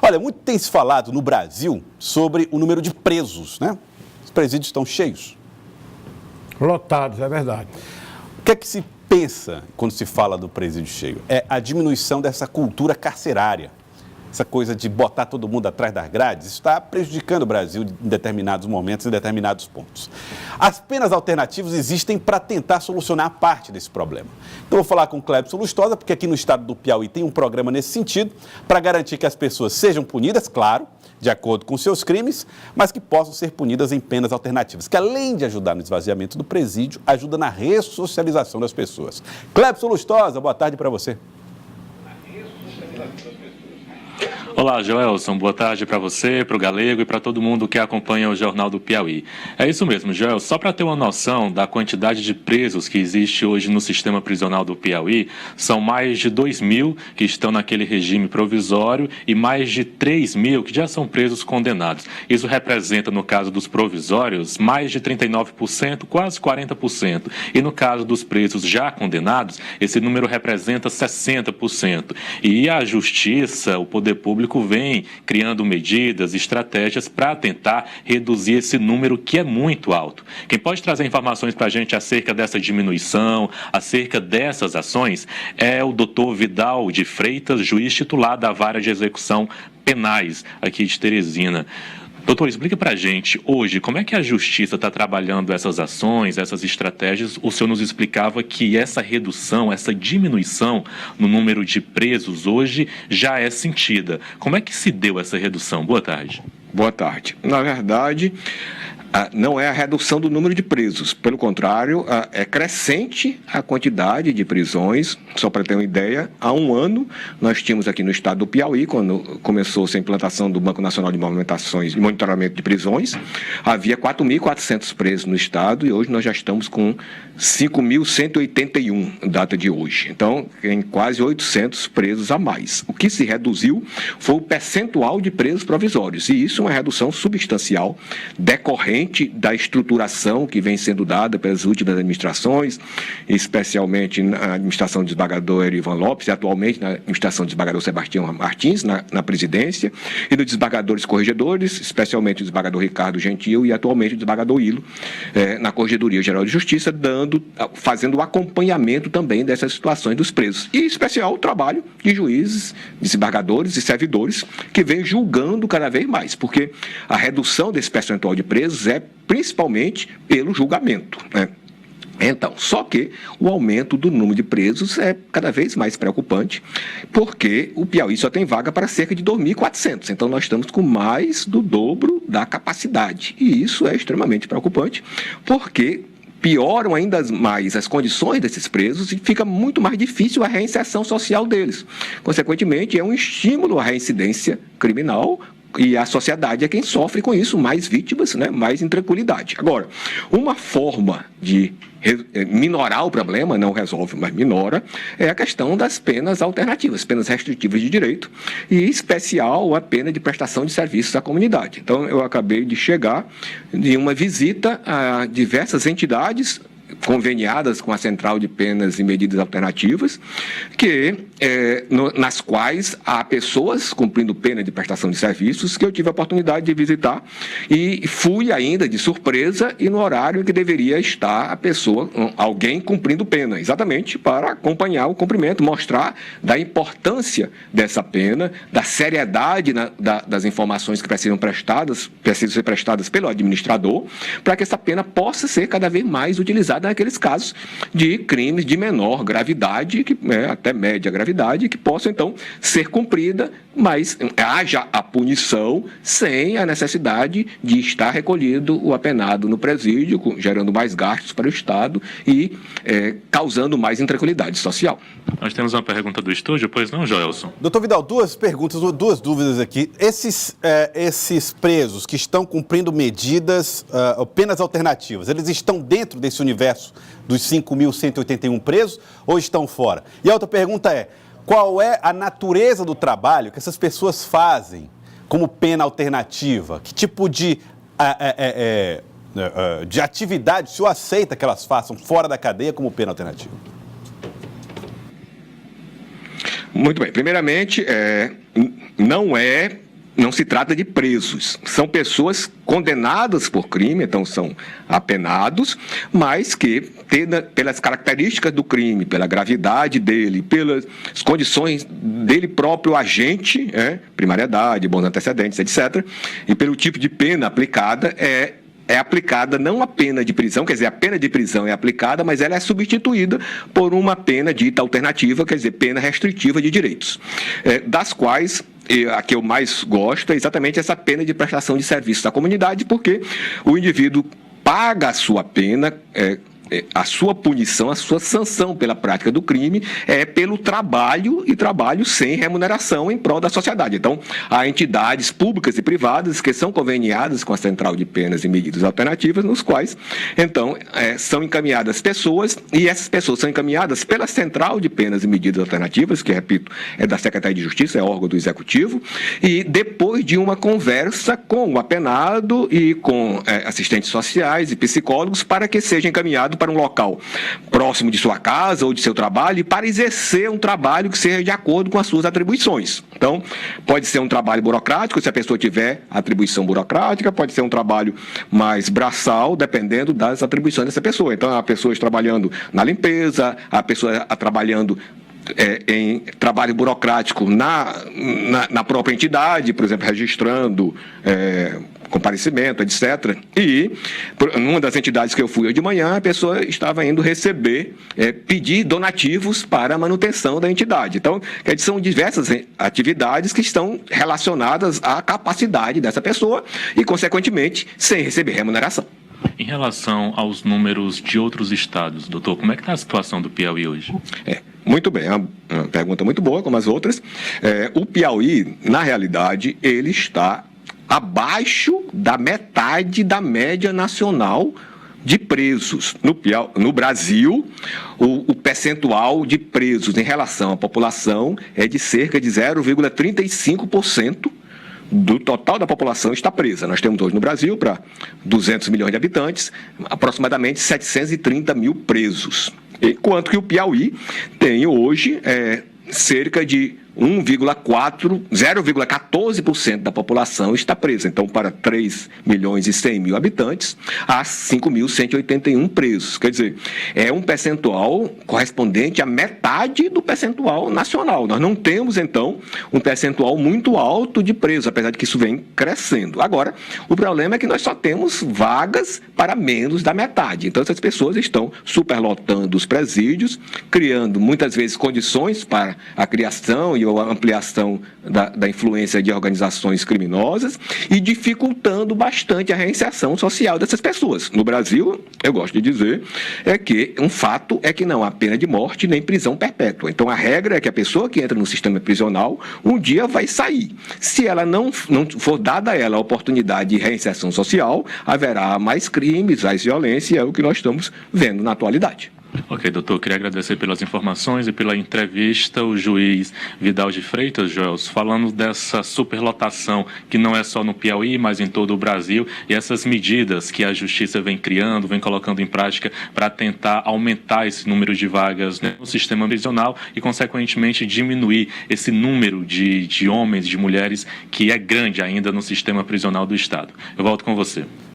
Olha, muito tem se falado no Brasil sobre o número de presos, né? Os presídios estão cheios. Lotados, é verdade. O que é que se pensa quando se fala do presídio cheio? É a diminuição dessa cultura carcerária. Essa coisa de botar todo mundo atrás das grades, isso está prejudicando o Brasil em determinados momentos, em determinados pontos. As penas alternativas existem para tentar solucionar parte desse problema. Então, vou falar com o Clebson Lustosa, porque aqui no estado do Piauí tem um programa nesse sentido, para garantir que as pessoas sejam punidas, claro, de acordo com seus crimes, mas que possam ser punidas em penas alternativas, que além de ajudar no esvaziamento do presídio, ajuda na ressocialização das pessoas. Clebson Lustosa, boa tarde para você. Olá, Joelson. Boa tarde para você, para o Galego e para todo mundo que acompanha o Jornal do Piauí. É isso mesmo, Joel. Só para ter uma noção da quantidade de presos que existe hoje no sistema prisional do Piauí, são mais de 2.000 que estão naquele regime provisório e mais de 3.000 que já são presos condenados. Isso representa, no caso dos provisórios, mais de 39%, quase 40%. E no caso dos presos já condenados, esse número representa 60%. E a Justiça, o Poder Público, vem criando medidas, estratégias para tentar reduzir esse número que é muito alto. Quem pode trazer informações para a gente acerca dessa diminuição, acerca dessas ações, é o Dr. Vidal de Freitas, juiz titular da Vara de Execução Penais aqui de Teresina. Doutor, explica para a gente, hoje, como é que a Justiça está trabalhando essas ações, essas estratégias? O senhor nos explicava que essa redução, essa diminuição no número de presos hoje já é sentida. Como é que se deu essa redução? Boa tarde. Boa tarde. Na verdade, não é a redução do número de presos. Pelo contrário, é crescente a quantidade de prisões. Só para ter uma ideia, há um ano, nós tínhamos aqui no estado do Piauí, quando começou-se a implantação do Banco Nacional de Movimentações e Monitoramento de Prisões, havia 4.400 presos no estado e hoje nós já estamos com 5.181, data de hoje. Então, tem quase 800 presos a mais. O que se reduziu foi o percentual de presos provisórios, e isso é uma redução substancial, decorrente da estruturação que vem sendo dada pelas últimas administrações, especialmente na administração do desembargador Erivan Lopes, e atualmente na administração do desembargador Sebastião Martins, na presidência, e dos desembargadores corregedores, especialmente o desembargador Ricardo Gentil e atualmente o desembargador Hilo, na Corregedoria Geral de Justiça, fazendo o acompanhamento também dessas situações dos presos. E, em especial, o trabalho de juízes, desembargadores e servidores que vem julgando cada vez mais, porque a redução desse percentual de presos é principalmente pelo julgamento, né? Então, só que o aumento do número de presos é cada vez mais preocupante, porque o Piauí só tem vaga para cerca de 2.400. Então, nós estamos com mais do dobro da capacidade. E isso é extremamente preocupante, porque pioram ainda mais as condições desses presos e fica muito mais difícil a reinserção social deles. Consequentemente, é um estímulo à reincidência criminal, e a sociedade é quem sofre com isso, mais vítimas, né, mais intranquilidade. Agora, uma forma de minorar o problema, não resolve, mas minora, é a questão das penas alternativas, penas restritivas de direito, e em especial a pena de prestação de serviços à comunidade. Então, eu acabei de chegar de uma visita a diversas entidades conveniadas com a Central de Penas e Medidas Alternativas, nas quais há pessoas cumprindo pena de prestação de serviços que eu tive a oportunidade de visitar e fui ainda de surpresa e no horário em que deveria estar a pessoa, alguém cumprindo pena, exatamente para acompanhar o cumprimento, mostrar da importância dessa pena, da seriedade das informações que precisam ser prestadas pelo administrador, para que essa pena possa ser cada vez mais utilizada naqueles casos de crimes de menor gravidade, até média gravidade, que possam, então, ser cumprida, mas haja a punição sem a necessidade de estar recolhido o apenado no presídio, gerando mais gastos para o Estado e causando mais intranquilidade social. Nós temos uma pergunta do estúdio, pois não, Joelson? Doutor Vidal, duas perguntas, duas dúvidas aqui. Esses presos que estão cumprindo medidas, penas alternativas, eles estão dentro desse universo dos 5.181 presos ou estão fora? E a outra pergunta é, qual é a natureza do trabalho que essas pessoas fazem como pena alternativa? Que tipo de atividade o senhor aceita que elas façam fora da cadeia como pena alternativa? Muito bem. Primeiramente, não é não se trata de presos, são pessoas condenadas por crime, então são apenados, mas que, pelas características do crime, pela gravidade dele, pelas condições dele próprio agente, primariedade, bons antecedentes, etc., e pelo tipo de pena aplicada, é aplicada não a pena de prisão, quer dizer, a pena de prisão é aplicada, mas ela é substituída por uma pena dita alternativa, quer dizer, pena restritiva de direitos, das quais a que eu mais gosto é exatamente essa pena de prestação de serviço à comunidade, porque o indivíduo paga a sua pena, a sua punição, a sua sanção pela prática do crime é pelo trabalho, e trabalho sem remuneração em prol da sociedade. Então, há entidades públicas e privadas que são conveniadas com a Central de Penas e Medidas Alternativas, nos quais, então, são encaminhadas pessoas, e essas pessoas são encaminhadas pela Central de Penas e Medidas Alternativas, que, repito, é da Secretaria de Justiça, é órgão do Executivo, e depois de uma conversa com o apenado e com assistentes sociais e psicólogos, para que seja encaminhado para um local próximo de sua casa ou de seu trabalho, e para exercer um trabalho que seja de acordo com as suas atribuições. Então, pode ser um trabalho burocrático, se a pessoa tiver atribuição burocrática, pode ser um trabalho mais braçal, dependendo das atribuições dessa pessoa. Então, a pessoa está trabalhando na limpeza, a pessoa está trabalhando em trabalho burocrático na própria entidade, por exemplo, registrando comparecimento, etc. E, numa das entidades que eu fui hoje de manhã, a pessoa estava indo pedir donativos para a manutenção da entidade. Então, são diversas atividades que estão relacionadas à capacidade dessa pessoa e, consequentemente, sem receber remuneração. Em relação aos números de outros estados, doutor, como é que está a situação do Piauí hoje? Muito bem, é uma pergunta muito boa, como as outras. O Piauí, na realidade, ele está abaixo da metade da média nacional de presos. No Brasil, o percentual de presos em relação à população é de cerca de 0,35%. Do total da população está presa. Nós temos hoje no Brasil, para 200 milhões de habitantes, aproximadamente 730 mil presos. Enquanto que o Piauí tem hoje cerca de 0,14% da população está presa. Então, para 3 milhões e 100 mil habitantes, há 5.181 presos. Quer dizer, é um percentual correspondente à metade do percentual nacional. Nós não temos, então, um percentual muito alto de presos, apesar de que isso vem crescendo. Agora, o problema é que nós só temos vagas para menos da metade. Então, essas pessoas estão superlotando os presídios, criando, muitas vezes, condições para a criação e a ampliação da influência de organizações criminosas e dificultando bastante a reinserção social dessas pessoas. No Brasil, eu gosto de dizer, que um fato é que não há pena de morte nem prisão perpétua. Então, a regra é que a pessoa que entra no sistema prisional um dia vai sair. Se ela não for dada a ela a oportunidade de reinserção social, haverá mais crimes, mais violência, e é o que nós estamos vendo na atualidade. Ok, doutor, queria agradecer pelas informações e pela entrevista. O juiz Vidal de Freitas, Joelson, falando dessa superlotação que não é só no Piauí, mas em todo o Brasil, e essas medidas que a Justiça vem criando, vem colocando em prática para tentar aumentar esse número de vagas no sistema prisional e, consequentemente, diminuir esse número de homens, de mulheres, que é grande ainda no sistema prisional do Estado. Eu volto com você.